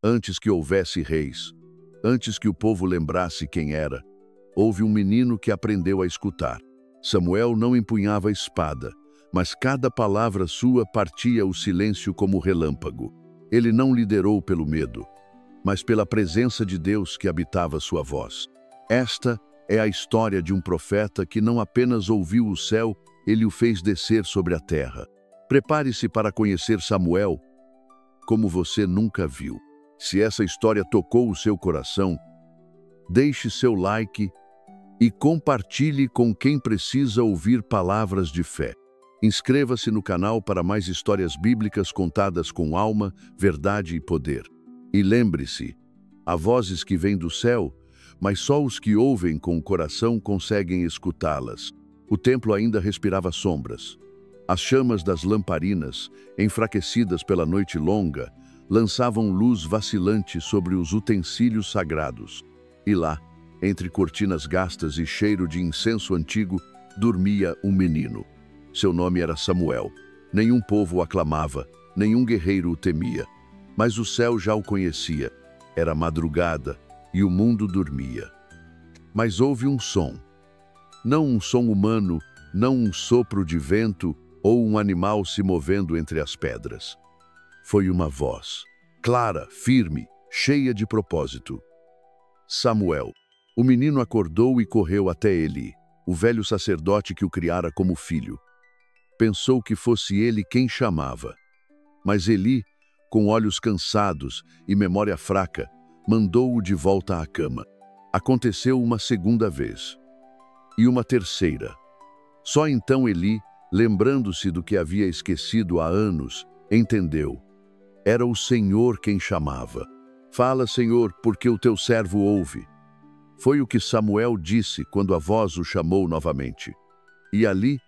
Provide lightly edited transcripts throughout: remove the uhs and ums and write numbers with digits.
Antes que houvesse reis, antes que o povo lembrasse quem era, houve um menino que aprendeu a escutar. Samuel não empunhava a espada, mas cada palavra sua partia o silêncio como relâmpago. Ele não liderou pelo medo, mas pela presença de Deus que habitava sua voz. Esta é a história de um profeta que não apenas ouviu o céu, ele o fez descer sobre a terra. Prepare-se para conhecer Samuel como você nunca viu. Se essa história tocou o seu coração, deixe seu like e compartilhe com quem precisa ouvir palavras de fé. Inscreva-se no canal para mais histórias bíblicas contadas com alma, verdade e poder. E lembre-se, há vozes que vêm do céu, mas só os que ouvem com o coração conseguem escutá-las. O templo ainda respirava sombras. As chamas das lamparinas, enfraquecidas pela noite longa, lançavam luz vacilante sobre os utensílios sagrados. E lá, entre cortinas gastas e cheiro de incenso antigo, dormia um menino. Seu nome era Samuel. Nenhum povo o aclamava, nenhum guerreiro o temia. Mas o céu já o conhecia. Era madrugada e o mundo dormia. Mas houve um som. Não um som humano, não um sopro de vento ou um animal se movendo entre as pedras. Foi uma voz, clara, firme, cheia de propósito. Samuel. O menino acordou e correu até Eli, o velho sacerdote que o criara como filho. Pensou que fosse ele quem chamava. Mas Eli, com olhos cansados e memória fraca, mandou-o de volta à cama. Aconteceu uma segunda vez. E uma terceira. Só então Eli, lembrando-se do que havia esquecido há anos, entendeu. Era o Senhor quem chamava. Fala, Senhor, porque o teu servo ouve. Foi o que Samuel disse quando a voz o chamou novamente. E ali,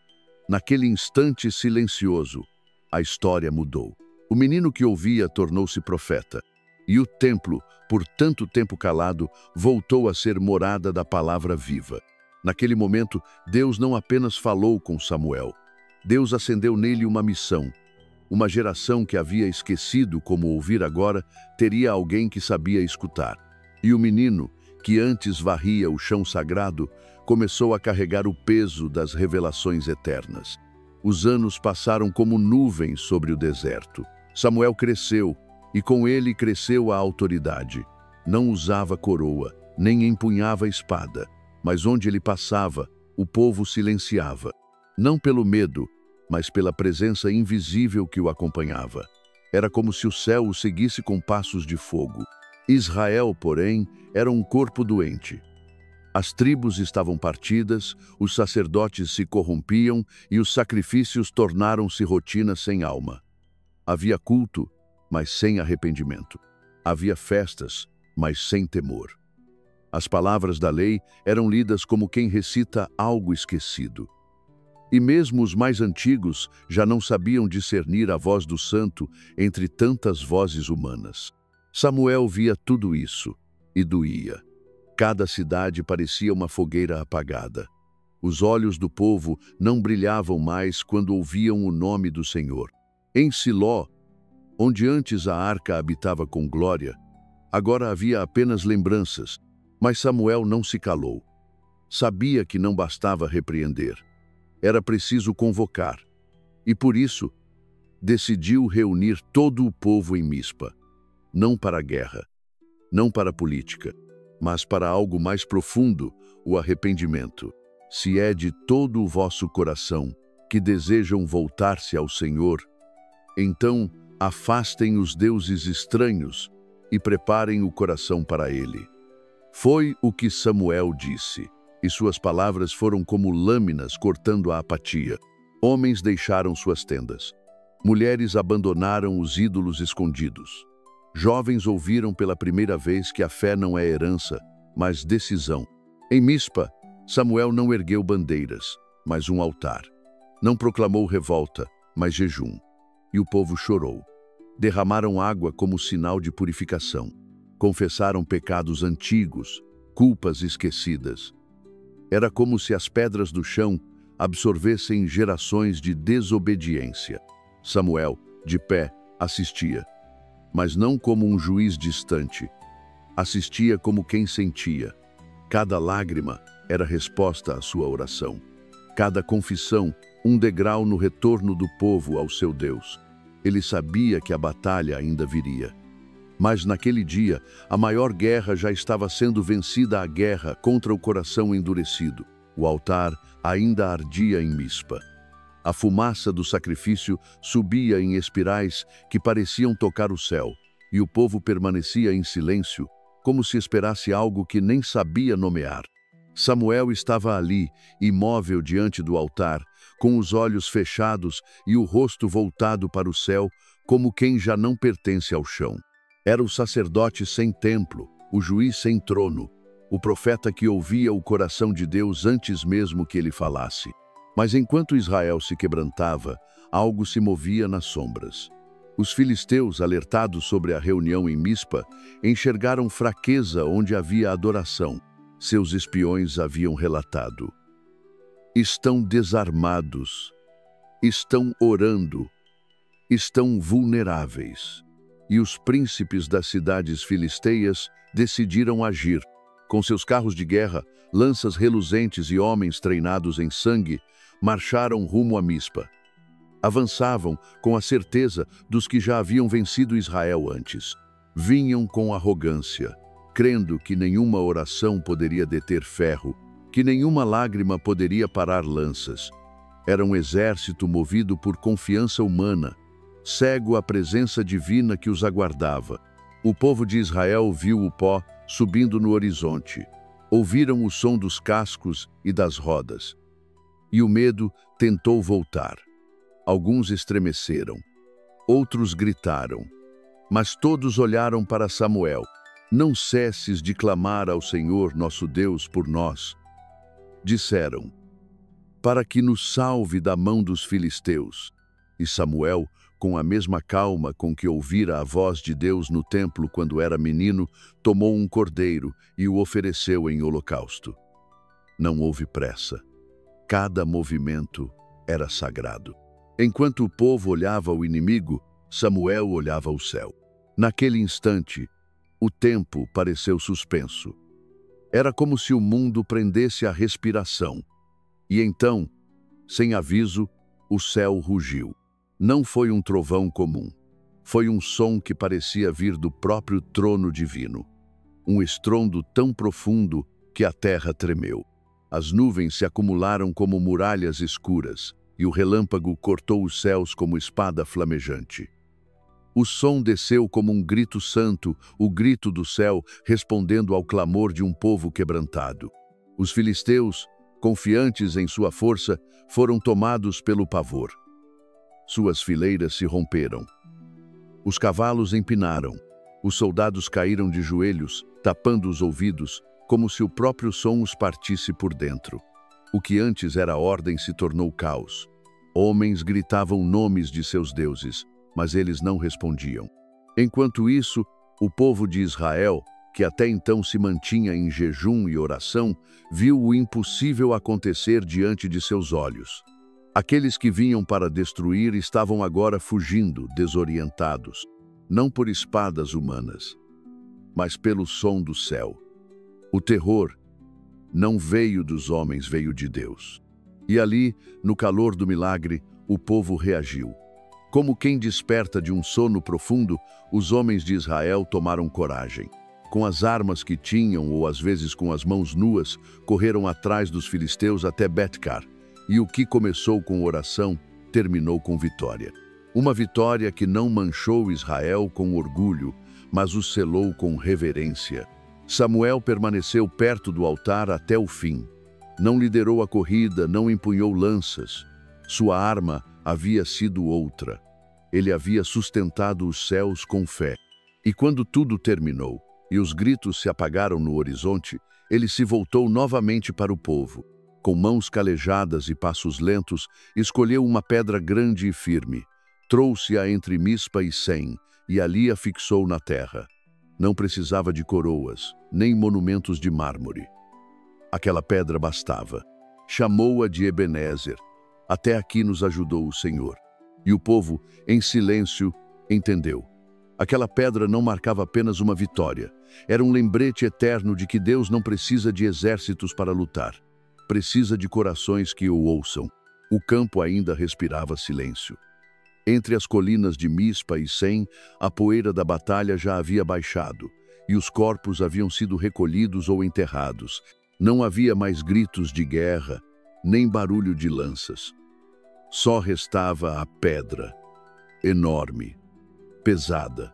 naquele instante silencioso, a história mudou. O menino que ouvia tornou-se profeta. E o templo, por tanto tempo calado, voltou a ser morada da palavra viva. Naquele momento, Deus não apenas falou com Samuel. Deus acendeu nele uma missão. Uma geração que havia esquecido como ouvir agora, teria alguém que sabia escutar. E o menino, que antes varria o chão sagrado, começou a carregar o peso das revelações eternas. Os anos passaram como nuvens sobre o deserto. Samuel cresceu, e com ele cresceu a autoridade. Não usava coroa, nem empunhava espada, mas onde ele passava, o povo silenciava. Não pelo medo, mas pela presença invisível que o acompanhava. Era como se o céu o seguisse com passos de fogo. Israel, porém, era um corpo doente. As tribos estavam partidas, os sacerdotes se corrompiam e os sacrifícios tornaram-se rotina sem alma. Havia culto, mas sem arrependimento. Havia festas, mas sem temor. As palavras da lei eram lidas como quem recita algo esquecido. E mesmo os mais antigos já não sabiam discernir a voz do santo entre tantas vozes humanas. Samuel via tudo isso e doía. Cada cidade parecia uma fogueira apagada. Os olhos do povo não brilhavam mais quando ouviam o nome do Senhor. Em Siló, onde antes a arca habitava com glória, agora havia apenas lembranças, mas Samuel não se calou. Sabia que não bastava repreender. Era preciso convocar. E por isso, decidiu reunir todo o povo em Mispa. Não para a guerra, não para a política, mas para algo mais profundo, o arrependimento. Se é de todo o vosso coração que desejam voltar-se ao Senhor, então afastem os deuses estranhos e preparem o coração para ele. Foi o que Samuel disse, e suas palavras foram como lâminas cortando a apatia. Homens deixaram suas tendas. Mulheres abandonaram os ídolos escondidos. Jovens ouviram pela primeira vez que a fé não é herança, mas decisão. Em Mispa, Samuel não ergueu bandeiras, mas um altar. Não proclamou revolta, mas jejum. E o povo chorou. Derramaram água como sinal de purificação. Confessaram pecados antigos, culpas esquecidas. Era como se as pedras do chão absorvessem gerações de desobediência. Samuel, de pé, assistia. mas não como um juiz distante. Assistia como quem sentia. Cada lágrima era resposta à sua oração. Cada confissão, um degrau no retorno do povo ao seu Deus. Ele sabia que a batalha ainda viria. Mas naquele dia, a maior guerra já estava sendo vencida, a guerra contra o coração endurecido. O altar ainda ardia em Mispa. A fumaça do sacrifício subia em espirais que pareciam tocar o céu, e o povo permanecia em silêncio, como se esperasse algo que nem sabia nomear. Samuel estava ali, imóvel diante do altar, com os olhos fechados e o rosto voltado para o céu, como quem já não pertence ao chão. Era o sacerdote sem templo, o juiz sem trono, o profeta que ouvia o coração de Deus antes mesmo que ele falasse. Mas enquanto Israel se quebrantava, algo se movia nas sombras. Os filisteus, alertados sobre a reunião em Mispa, enxergaram fraqueza onde havia adoração. Seus espiões haviam relatado: estão desarmados, estão orando, estão vulneráveis. E os príncipes das cidades filisteias decidiram agir. Com seus carros de guerra, lanças reluzentes e homens treinados em sangue, marcharam rumo a Mispa. Avançavam com a certeza dos que já haviam vencido Israel antes. Vinham com arrogância, crendo que nenhuma oração poderia deter ferro, que nenhuma lágrima poderia parar lanças. Era um exército movido por confiança humana, cego à presença divina que os aguardava. O povo de Israel viu o pó subindo no horizonte. Ouviram o som dos cascos e das rodas. E o medo tentou voltar. Alguns estremeceram, outros gritaram, mas todos olharam para Samuel. Não cesses de clamar ao Senhor nosso Deus por nós, disseram, para que nos salve da mão dos filisteus. E Samuel, com a mesma calma com que ouvira a voz de Deus no templo quando era menino, tomou um cordeiro e o ofereceu em holocausto. Não houve pressa. Cada movimento era sagrado. Enquanto o povo olhava o inimigo, Samuel olhava o céu. Naquele instante, o tempo pareceu suspenso. Era como se o mundo prendesse a respiração. E então, sem aviso, o céu rugiu. Não foi um trovão comum. Foi um som que parecia vir do próprio trono divino. Um estrondo tão profundo que a terra tremeu. As nuvens se acumularam como muralhas escuras, e o relâmpago cortou os céus como espada flamejante. O som desceu como um grito santo, o grito do céu respondendo ao clamor de um povo quebrantado. Os filisteus, confiantes em sua força, foram tomados pelo pavor. Suas fileiras se romperam. Os cavalos empinaram. Os soldados caíram de joelhos, tapando os ouvidos, como se o próprio som os partisse por dentro. O que antes era ordem se tornou caos. Homens gritavam nomes de seus deuses, mas eles não respondiam. Enquanto isso, o povo de Israel, que até então se mantinha em jejum e oração, viu o impossível acontecer diante de seus olhos. Aqueles que vinham para destruir estavam agora fugindo, desorientados, não por espadas humanas, mas pelo som do céu. O terror não veio dos homens, veio de Deus. E ali, no calor do milagre, o povo reagiu. Como quem desperta de um sono profundo, os homens de Israel tomaram coragem. Com as armas que tinham, ou às vezes com as mãos nuas, correram atrás dos filisteus até Betcar. E o que começou com oração, terminou com vitória. Uma vitória que não manchou Israel com orgulho, mas o selou com reverência. Samuel permaneceu perto do altar até o fim. Não liderou a corrida, não empunhou lanças. Sua arma havia sido outra. Ele havia sustentado os céus com fé. E quando tudo terminou, e os gritos se apagaram no horizonte, ele se voltou novamente para o povo. Com mãos calejadas e passos lentos, escolheu uma pedra grande e firme. Trouxe-a entre Mispa e Sem, e ali a fixou na terra. Não precisava de coroas, nem monumentos de mármore. Aquela pedra bastava. Chamou-a de Ebenezer. Até aqui nos ajudou o Senhor. E o povo, em silêncio, entendeu. Aquela pedra não marcava apenas uma vitória. Era um lembrete eterno de que Deus não precisa de exércitos para lutar. Precisa de corações que o ouçam. O campo ainda respirava silêncio. Entre as colinas de Mispa e Sem, a poeira da batalha já havia baixado, e os corpos haviam sido recolhidos ou enterrados. Não havia mais gritos de guerra, nem barulho de lanças. Só restava a pedra, enorme, pesada,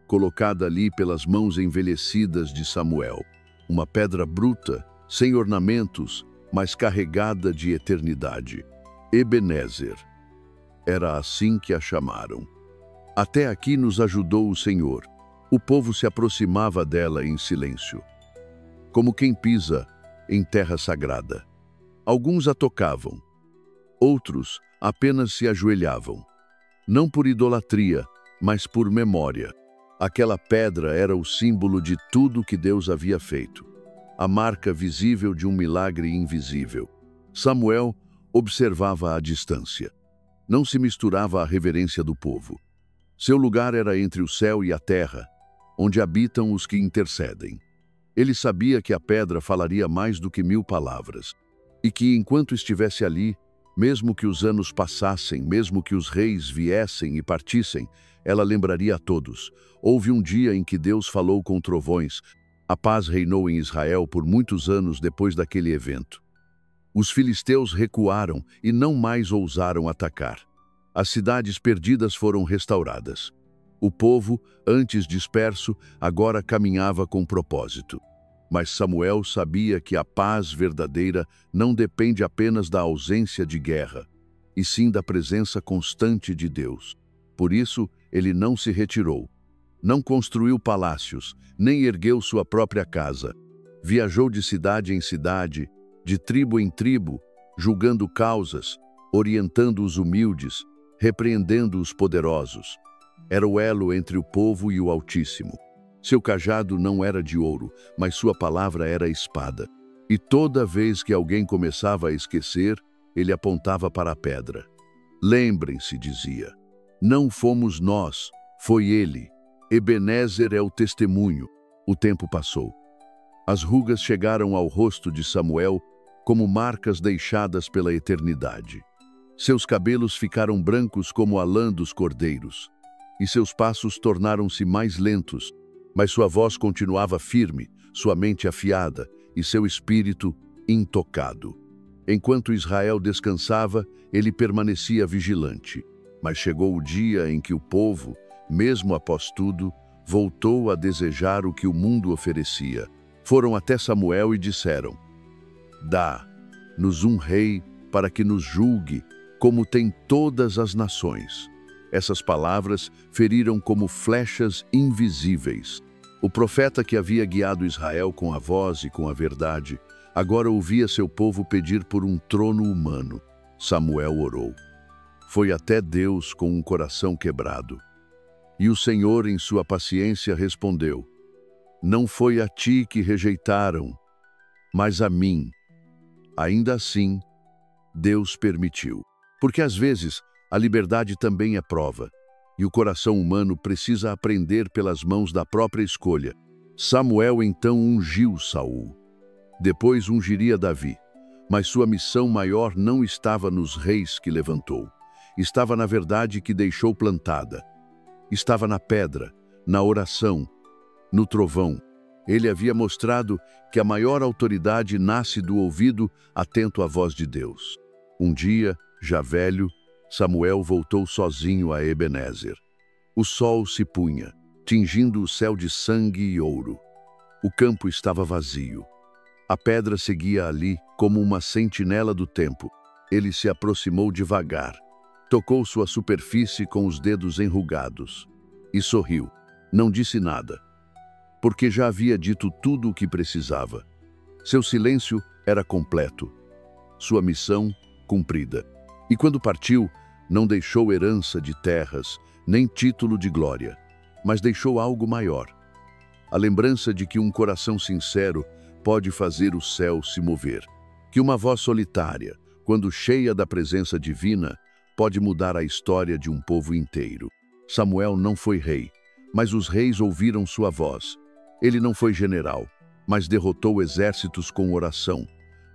colocada ali pelas mãos envelhecidas de Samuel. Uma pedra bruta, sem ornamentos, mas carregada de eternidade. Ebenezer. Era assim que a chamaram. Até aqui nos ajudou o Senhor. O povo se aproximava dela em silêncio, como quem pisa em terra sagrada. Alguns a tocavam, outros apenas se ajoelhavam. Não por idolatria, mas por memória. Aquela pedra era o símbolo de tudo que Deus havia feito. A marca visível de um milagre invisível. Samuel observava à distância. Não se misturava à reverência do povo. Seu lugar era entre o céu e a terra, onde habitam os que intercedem. Ele sabia que a pedra falaria mais do que 1000 palavras, e que enquanto estivesse ali, mesmo que os anos passassem, mesmo que os reis viessem e partissem, ela lembraria a todos. Houve um dia em que Deus falou com trovões. A paz reinou em Israel por muitos anos depois daquele evento. Os filisteus recuaram e não mais ousaram atacar. As cidades perdidas foram restauradas. O povo, antes disperso, agora caminhava com propósito. Mas Samuel sabia que a paz verdadeira não depende apenas da ausência de guerra, e sim da presença constante de Deus. Por isso, ele não se retirou. Não construiu palácios, nem ergueu sua própria casa. Viajou de cidade em cidade, de tribo em tribo, julgando causas, orientando os humildes, repreendendo os poderosos. Era o elo entre o povo e o Altíssimo. Seu cajado não era de ouro, mas sua palavra era espada. E toda vez que alguém começava a esquecer, ele apontava para a pedra. Lembrem-se, dizia, não fomos nós, foi ele. Ebenezer é o testemunho. O tempo passou. As rugas chegaram ao rosto de Samuel como marcas deixadas pela eternidade. Seus cabelos ficaram brancos como a lã dos cordeiros, e seus passos tornaram-se mais lentos, mas sua voz continuava firme, sua mente afiada e seu espírito intocado. Enquanto Israel descansava, ele permanecia vigilante. Mas chegou o dia em que o povo, mesmo após tudo, voltou a desejar o que o mundo oferecia. Foram até Samuel e disseram: dá-nos um rei para que nos julgue, como tem todas as nações. Essas palavras feriram como flechas invisíveis. O profeta que havia guiado Israel com a voz e com a verdade, agora ouvia seu povo pedir por um trono humano. Samuel orou. Foi até Deus com um coração quebrado. E o Senhor, em sua paciência, respondeu: não foi a ti que rejeitaram, mas a mim. Ainda assim, Deus permitiu. Porque às vezes a liberdade também é prova, e o coração humano precisa aprender pelas mãos da própria escolha. Samuel então ungiu Saul. Depois ungiria Davi, mas sua missão maior não estava nos reis que levantou. Estava na verdade que deixou plantada. Estava na pedra, na oração, no trovão. Ele havia mostrado que a maior autoridade nasce do ouvido atento à voz de Deus. Um dia, já velho, Samuel voltou sozinho a Ebenezer. O sol se punha, tingindo o céu de sangue e ouro. O campo estava vazio. A pedra seguia ali como uma sentinela do tempo. Ele se aproximou devagar, tocou sua superfície com os dedos enrugados e sorriu. Não disse nada, porque já havia dito tudo o que precisava. Seu silêncio era completo, sua missão cumprida. E quando partiu, não deixou herança de terras, nem título de glória, mas deixou algo maior. A lembrança de que um coração sincero pode fazer o céu se mover, que uma voz solitária, quando cheia da presença divina, pode mudar a história de um povo inteiro. Samuel não foi rei, Mas os reis ouviram sua voz. Ele não foi general, mas derrotou exércitos com oração.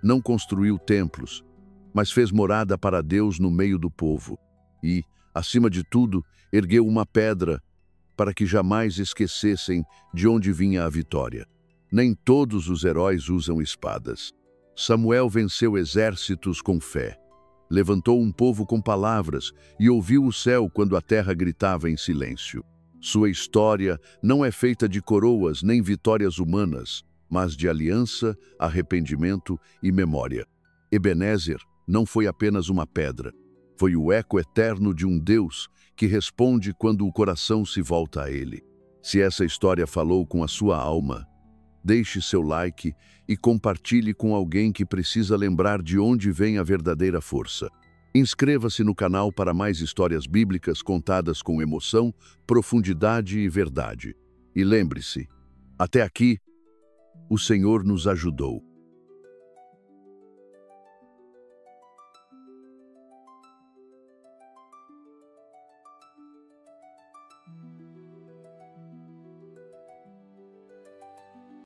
Não construiu templos, mas fez morada para Deus no meio do povo. E, acima de tudo, ergueu uma pedra para que jamais esquecessem de onde vinha a vitória. Nem todos os heróis usam espadas. Samuel venceu exércitos com fé. Levantou um povo com palavras e ouviu o céu quando a terra gritava em silêncio. Sua história não é feita de coroas nem vitórias humanas, mas de aliança, arrependimento e memória. Ebenezer não foi apenas uma pedra. Foi o eco eterno de um Deus que responde quando o coração se volta a Ele. Se essa história falou com a sua alma, deixe seu like e compartilhe com alguém que precisa lembrar de onde vem a verdadeira força. Inscreva-se no canal para mais histórias bíblicas contadas com emoção, profundidade e verdade. E lembre-se, até aqui, o Senhor nos ajudou.